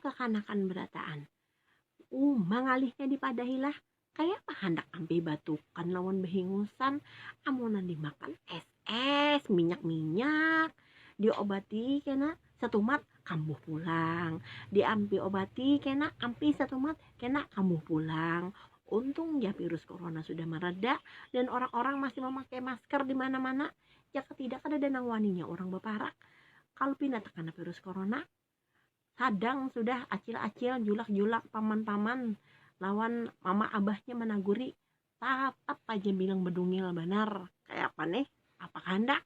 kekanakan berataan. Mangalihnya dipadahilah kayak apa hendak ampe batukan lawan behingusan, amunan dimakan es minyak diobati kena satumat kambuh pulang, diampi obati kena ampi satumat kena kambuh pulang. Untung ya virus corona sudah mereda dan orang-orang masih memakai masker di mana-mana. Jika tidak ada danang waninya orang beparak. Kalau pindah terkena virus corona, sadang sudah acil-acil julak-julak paman-paman lawan mama abahnya menaguri tetap aja bilang bedungil benar kayak apa nih, apa hendak